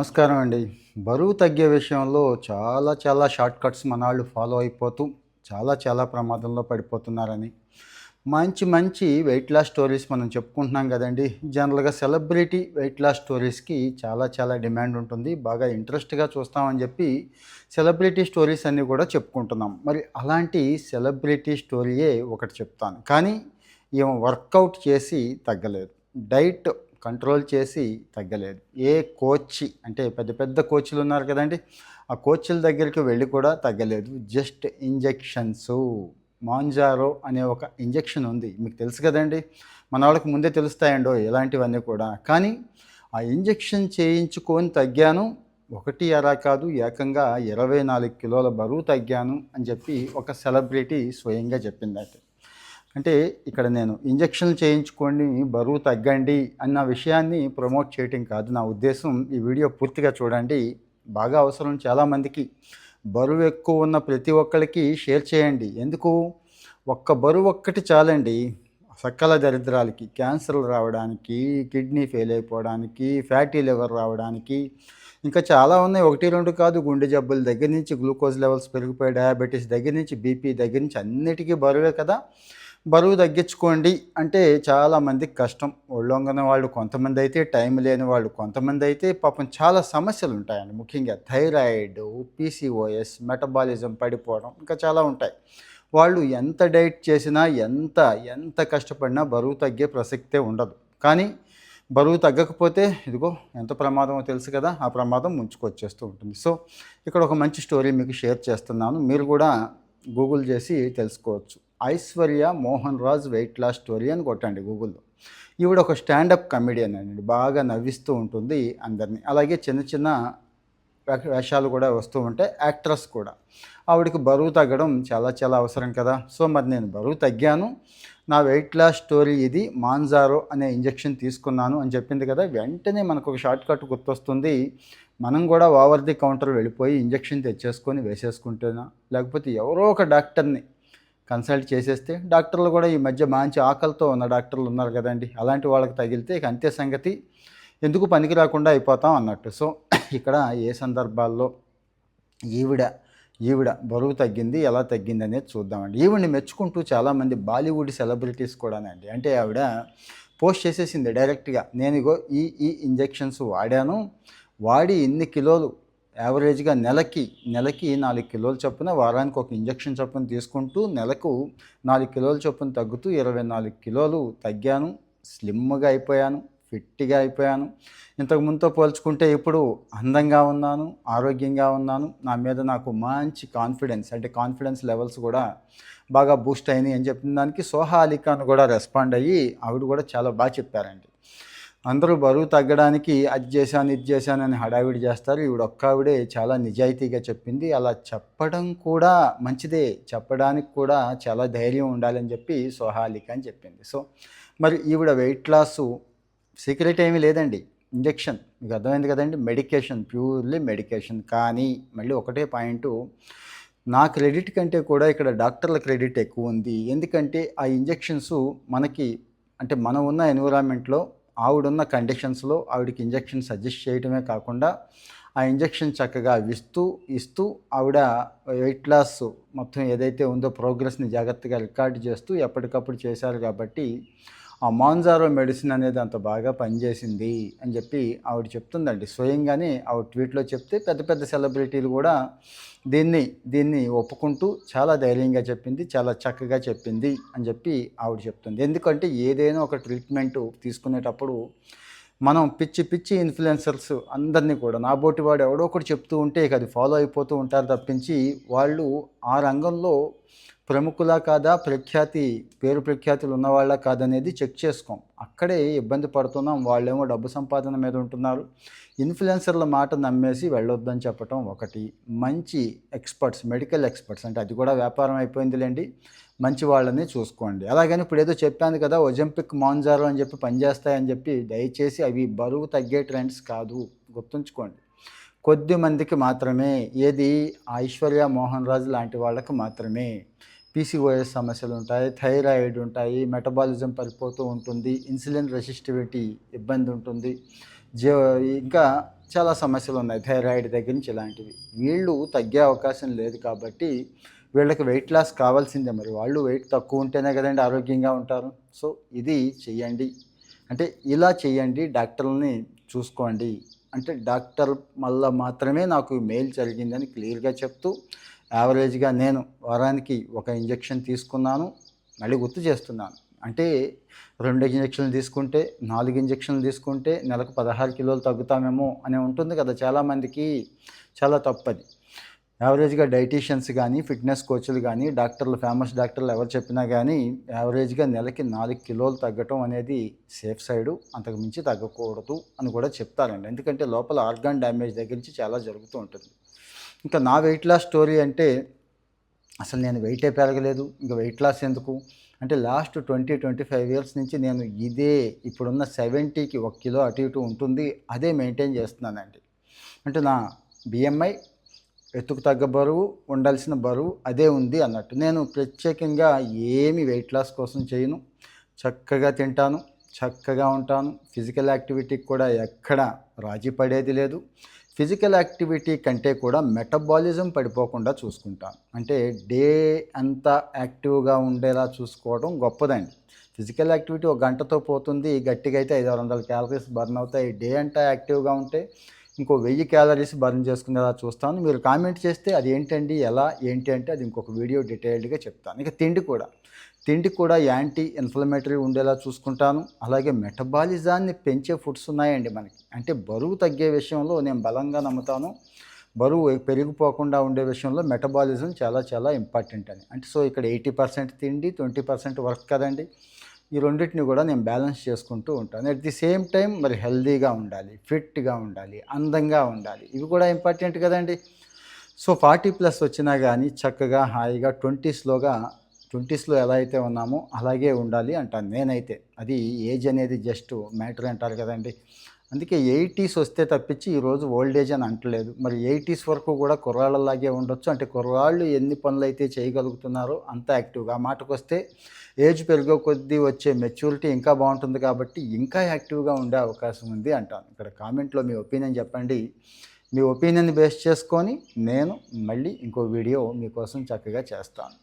నమస్కారం అండి. బరువు తగ్గే విషయంలో చాలా షార్ట్ కట్స్ మనాళ్ళు ఫాలో అయిపోతూ చాలా ప్రమాదంలో పడిపోతున్నారని, మంచి వెయిట్ లాస్ స్టోరీస్ మనం చెప్పుకుంటున్నాం గదండీ! జనరల్‌గా సెలబ్రిటీ వెయిట్ లాస్ స్టోరీస్‌కి చాలా డిమాండ్ ఉంటుంది. బాగా ఇంట్రెస్ట్‌గా చూస్తామని జెప్పి సెలబ్రిటీ స్టోరీస్ అన్నీ గూడా చెప్పుకుంటున్నాం. మరి అలాంటి సెలబ్రిటీ స్టోరీయే ఒకటి చెప్తాను. కానీ ఈమె వర్కౌట్ చేసి తగ్గలేదు. డైట్ కంట్రోల్ చేసి తగ్గలేదు. ఏ కోచ్ అంటే పెద్ద కోచ్‌లున్నారు కదండీ! ఆ కోచ్‌ల దగ్గరికి వెళ్లి కూడా తగ్గలేదు. Just injections. మాంజారో అనే ఒక ఇంజెక్షన్ ఉంది. మీకు తెలుసు కదండీ! మనోళ్ళకి ముందే తెలుస్తాయండోయ్ ఇలాంటివన్నీ కూడా. కానీ ఆ ఇంజెక్షన్ చేయించుకొని తగ్గాను. ఒకటి అరా కాదు ఏకంగా 24 కిలోల బరువు తగ్గాను అని చెప్పి ఒక సెలబ్రిటీ స్వయంగా చెప్పిందట. అంటే ఇక్కడ నేను ఇంజెక్షన్లు చేయించుకోండి, బరువు తగ్గండి అన్న విషయాన్ని ప్రమోట్ చేయటం కాదు నా ఉద్దేశం. ఈ వీడియో పూర్తిగా చూడండి. బాగా అవసరం చాలామందికి. బరువు ఎక్కువ ఉన్న ప్రతి ఒక్కళ్ళకి షేర్ చేయండి. ఎందుకు? ఒక్క బరువు ఒక్కటి చాలండి. సకల దరిద్రాలకి, క్యాన్సర్‌లు రావడానికి, కిడ్నీ ఫెయిల్ అయిపోవడానికి, ఫ్యాటీ లివర్ రావడానికి, ఇంకా చాలా ఉన్నాయి. 1, 2 కాదు. గుండె జబ్బుల దగ్గర నుంచి గ్లూకోజ్ లెవెల్స్ పెరిగిపోయి, డయాబెటిస్ దగ్గర నుంచి, బీపీ దగ్గర నుంచి అన్నిటికీ బరువే కదా! బరువు తగ్గించుకోండి అంటే చాలామందికి కష్టం. ఒళ్ళొంగని వాళ్ళు కొంతమందైతే, టైం లేని వాళ్ళు కొంతమందైతే పాపం చాలా సమస్యలుంటాయండి. ముఖ్యంగా థైరాయిడ్, పీసీఓఎస్, మెటబాలిజం పడిపోవడం ఇంకా చాలా ఉంటాయి. వాళ్ళు ఎంత డైట్ చేసినా, ఎంత కష్టపడినా బరువు తగ్గే ప్రసక్తే ఉండదు. కానీ బరువు తగ్గకపోతే ఇదిగో ఎంత ప్రమాదమో తెలుసు కదా! ఆ ప్రమాదం ముంచుకొచ్చేస్తూ ఉంటుంది. సో, ఇక్కడ ఒక మంచి స్టోరీ మీకు షేర్ చేస్తున్నాను. మీరు కూడా గూగుల్ చేసి తెలుసుకోవచ్చు. Aishwarya Mohan Raj weight loss story అని కొట్టండి గూగుల్‌లో. ఈవిడ ఒక స్టాండప్ కమెడియన్ అండి. బాగా నవ్విస్తూ ఉంటుంది అందరిని. అలాగే చిన్న వేషాలు కూడా వస్తూ ఉంటాయి. యాక్ట్రెస్ కూడా. ఆవిడకి బరువు తగ్గడం చాలా అవసరం కదా! సో, మరి నేను బరువు తగ్గాను. నా వెయిట్ లాస్ స్టోరీ ఇది. మాంజారో అనే ఇంజెక్షన్ తీసుకున్నాను అని చెప్పింది కదా! వెంటనే మనకొక షార్ట్ కట్ గుర్తొస్తుంది. మనం కూడా ఓవర్ ది కౌంటర్ వెళ్ళిపోయి ఇంజెక్షన్ తెచ్చేసుకొని వేసేసుకుంటేనా, లేకపోతే ఎవరో ఒక డాక్టర్‌ని కన్సల్ట్ చేసేస్తే, డాక్టర్లు కూడా ఈ మధ్య మంచి ఆకలితో ఉన్న డాక్టర్లు ఉన్నారు కదండీ! అలాంటి వాళ్ళకి తగిలితే ఇక అంతే సంగతి. ఎందుకు పనికి రాకుండా అయిపోతాం అన్నట్టు. సో, ఇక్కడ ఏ సందర్భాల్లో ఈవిడ ఈవిడ బరువు తగ్గింది, ఎలా తగ్గిందనేది చూద్దామండి. ఈవిడని మెచ్చుకుంటూ చాలామంది బాలీవుడ్ సెలబ్రిటీస్ కూడానండి. అంటే ఆవిడ పోస్ట్ చేసేసింది డైరెక్ట్‌గా. నేనిగో ఈ ఇంజెక్షన్స్ వాడాను. వాడి ఇన్ని కిలోలు యావరేజ్‌గా నెలకి 4 కిలోలు చొప్పున వారానికి ఒక ఇంజెక్షన్ చొప్పున తీసుకుంటూ నెలకు 4 కిలోల చొప్పున తగ్గుతూ 24 కిలోలు తగ్గాను. స్లిమ్‌గా అయిపోయాను. ఫిట్‌గా అయిపోయాను. ఇంతకు ముందుతో పోల్చుకుంటే ఇప్పుడు అందంగా ఉన్నాను, ఆరోగ్యంగా ఉన్నాను. నా మీద నాకు మంచి కాన్ఫిడెన్స్ అంటే కాన్ఫిడెన్స్ లెవెల్స్ కూడా బాగా బూస్ట్ అయినాయి అని చెప్పిన దానికి సోహా అలీ ఖాన్ కూడా రెస్పాండ్ అయ్యి ఆవిడ కూడా చాలా చెప్పారండి. అందరూ బరువు తగ్గడానికి అది చేశాను, ఇది చేశాను అని హడావిడి చేస్తారు. ఈవిడ ఒక్కావిడే చాలా నిజాయితీగా చెప్పింది. అలా చెప్పడం కూడా మంచిదే. చెప్పడానికి కూడా చాలా ధైర్యం ఉండాలని చెప్పి సోహా అలీ ఖాన్ చెప్పింది. సో, మరి ఈవిడ వెయిట్ లాసు సీక్రెట్ ఏమీ లేదండి. ఇంజెక్షన్. మీకు అర్థమైంది కదండీ! Medication, purely medication. కానీ మళ్ళీ ఒకటే పాయింటు, నా క్రెడిట్ కంటే కూడా ఇక్కడ డాక్టర్ల క్రెడిట్ ఎక్కువుంది. ఎందుకంటే ఆ ఇంజెక్షన్సు మనకి అంటే మనం ఉన్న ఎన్విరాన్మెంట్‌లో, ఆవిడున్న కండిషన్స్‌లో ఆవిడకి ఇంజెక్షన్ సజెస్ట్ చేయడమే కాకుండా, ఆ ఇంజెక్షన్ చక్కగా ఇస్తూ ఆవిడ వెయిట్ లాస్ మొత్తం ఏదైతే ఉందో ప్రోగ్రెస్‌ని జాగ్రత్తగా రికార్డ్ చేస్తూ ఎప్పటికప్పుడు చేశారు కాబట్టి ఆ మాంజారో మెడిసిన్ అనేది అంత బాగా పనిచేసింది అని చెప్పి ఆవిడ చెప్తుందండి. స్వయంగానే ఆవిడ ట్వీట్‌లో చెప్తే పెద్ద సెలబ్రిటీలు కూడా దీన్ని ఒప్పుకుంటూ చాలా ధైర్యంగా చెప్పింది. చాలా చక్కగా చెప్పింది అని చెప్పి ఆవిడ చెప్తుంది. ఎందుకంటే ఏదైనా ఒక ట్రీట్మెంటు తీసుకునేటప్పుడు మనం పిచ్చి ఇన్‌ఫ్లుయెన్సర్స్ అందరిని కూడా నాబోటి వాడు ఎవడో ఒకడు చెప్తూ ఉంటే ఇక అది ఫాలో అయిపోతూ ఉంటారు తప్పించి, వాళ్ళు ఆ రంగంలో ప్రముఖులా కాదా, పేరు ప్రఖ్యాతులు ఉన్నవాళ్ళా కాదనేది చెక్ చేసుకోం. అక్కడే ఇబ్బంది పడుతున్నాం. వాళ్ళేమో డబ్బు సంపాదన మీద ఉంటున్నారు. ఇన్‌ఫ్లుయెన్సర్‌ల మాట నమ్మేసి వెళ్ళొద్దని చెప్పటం ఒకటి. మంచి మెడికల్ ఎక్స్‌పర్ట్స్ అంటే అది కూడా వ్యాపారం అయిపోయిందిలెండి. మంచి వాళ్ళని చూసుకోండి. అలాగని ఇప్పుడేదో చెప్పాను కదా! ఒజంపిక్, మాంజారో అని చెప్పి పనిచేస్తాయని చెప్పి దయచేసి అవి బరువు తగ్గే ట్రెండ్స్ కాదు. గుర్తుంచుకోండి. కొద్ది మందికి మాత్రమే. ఏది ఐశ్వర్య మోహన్ రాజ్ లాంటి వాళ్ళకి మాత్రమే. పీసీఓఎస్ సమస్యలుంటాయి, థైరాయిడ్ ఉంటాయి, మెటబాలిజం పడిపోతూ ఉంటుంది, ఇన్సులిన్ రెసిస్టివిటీ ఇబ్బంది ఉంటుంది. జ ఇంకా చాలా సమస్యలు ఉన్నాయి. థైరాయిడ్ దగ్గర నుంచి ఇలాంటివి. వీళ్ళు తగ్గే అవకాశం లేదు కాబట్టి వీళ్ళకి వెయిట్ లాస్ కావాల్సిందే. మరి వాళ్ళు వెయిట్ తక్కువ ఉంటేనే కదండీ ఆరోగ్యంగా ఉంటారు. సో, ఇది చెయ్యండి. అంటే ఇలా చేయండి, డాక్టర్‌లని చూసుకోండి. అంటే డాక్టర్ వల్ల మాత్రమే నాకు మేలు జరిగిందని క్లియర్‌గా చెప్తూ, యావరేజ్‌గా నేను వారానికి ఒక ఇంజెక్షన్ తీసుకున్నాను. మళ్ళీ గుర్తు చేస్తున్నాను. అంటే 2 ఇంజెక్షన్లు తీసుకుంటే, 4 ఇంజెక్షన్లు తీసుకుంటే నెలకు 16 కిలోలు తగ్గుతామేమో అని ఉంటుంది కదా చాలామందికి. చాలా తప్పది. యావరేజ్‌గా డైటీషియన్స్ గానీ, ఫిట్‌నెస్ కోచ్‌లు గానీ, డాక్టర్లు ఫేమస్ డాక్టర్లు ఎవరు చెప్పినా గానీ, యావరేజ్‌గా నెలకి 4 కిలోలు తగ్గటం అనేది సేఫ్ సైడు. అంతకు మించి తగ్గకూడదు అని కూడా చెప్తారండి. ఎందుకంటే లోపల ఆర్గాన్ డ్యామేజ్ దగ్గర నుంచి చాలా జరుగుతూ ఉంటుంది. ఇంకా నా వెయిట్ లాస్ స్టోరీ అంటే అసలు నేను వెయిటే పెరగలేదు. ఇంక వెయిట్ లాస్ ఎందుకు? అంటే లాస్ట్ 25 ఇయర్స్ నుంచి నేను ఇదే ఇప్పుడున్న 70కి 1 కిలో అటు ఇటు ఉంటుంది. అదే మెయింటైన్ చేస్తున్నానండి. అంటే నా బిఎంఐ ఎత్తుకు తగ్గ బరువు, ఉండాల్సిన బరువు అదే ఉంది అన్నట్టు. నేను ప్రత్యేకంగా ఏమి వెయిట్ లాస్ కోసం చేయను. చక్కగా తింటాను, చక్కగా ఉంటాను. ఫిజికల్ యాక్టివిటీకి కూడా ఎక్కడ రాజీ పడేది లేదు. ఫిజికల్ యాక్టివిటీ కంటే కూడా మెటబాలిజం పడిపోకుండా చూసుకుంటాను. అంటే డే అంతా యాక్టివ్‌గా ఉండేలా చూసుకోవడం గొప్పదండి. ఫిజికల్ యాక్టివిటీ ఒక గంటతో పోతుంది. గట్టిగా అయితే 500, 600 క్యాలరీస్ బర్న్ అవుతాయి. డే అంతా యాక్టివ్‌గా ఉంటే ఇంకో 1000 క్యాలరీస్ బర్న్ చేసుకునేలా చూస్తాను. మీరు కామెంట్ చేస్తే అది ఏంటండి, ఎలా, ఏంటి అంటే అది ఇంకొక వీడియో డీటెయిల్డ్‌గా చెప్తాను. ఇక తిండి కూడా యాంటీ ఇన్‌ఫ్లమేటరీ ఉండేలా చూసుకుంటాను. అలాగే మెటబాలిజాన్ని పెంచే ఫుడ్స్ ఉన్నాయండి మనకి. అంటే బరువు తగ్గే విషయంలో నేను బలంగా నమ్ముతాను. బరువు పెరిగిపోకుండా ఉండే విషయంలో మెటబాలిజం చాలా చాలా ఇంపార్టెంట్ అని. అంటే సో, ఇక్కడ 80% తిండి, 20% వర్క్ కదండీ! ఈ రెండిటిని కూడా నేను బ్యాలెన్స్ చేసుకుంటూ ఉంటాను. అట్ ది సేమ్ టైం మరి హెల్తీగా ఉండాలి, ఫిట్‌గా ఉండాలి, అందంగా ఉండాలి. ఇవి కూడా ఇంపార్టెంట్ కదండీ! సో, 40+ వచ్చినా గానీ చక్కగా హాయిగా 20స్‌లో ఎలా అయితే ఉన్నామో అలాగే ఉండాలి అంటాను నేనైతే. అది ఏజ్ అనేది జస్ట్ మ్యాటర్ అంటారు కదండీ! అందుకే 80స్ వస్తే తప్పించి ఈరోజు ఓల్డ్ ఏజ్ అని అంటలేదు. మరి 80స్ వరకు కూడా కుర్రాళ్ళలాగే ఉండొచ్చు. అంటే కుర్రాళ్ళు ఎన్ని పనులైతే చేయగలుగుతున్నారో అంత యాక్టివ్‌గా. ఆ మాటకొస్తే ఏజ్ పెరిగే కొద్దీ వచ్చే మెచ్యూరిటీ ఇంకా బావుంటుంది కాబట్టి ఇంకా యాక్టివ్‌గా ఉండే అవకాశం ఉంది అంటాను. ఇక్కడ కామెంట్‌లో మీ ఒపీనియన్ చెప్పండి. మీ ఒపీనియన్‌ని బేస్ చేసుకొని నేను మళ్ళీ ఇంకో వీడియో మీకోసం చక్కగా చేస్తాను.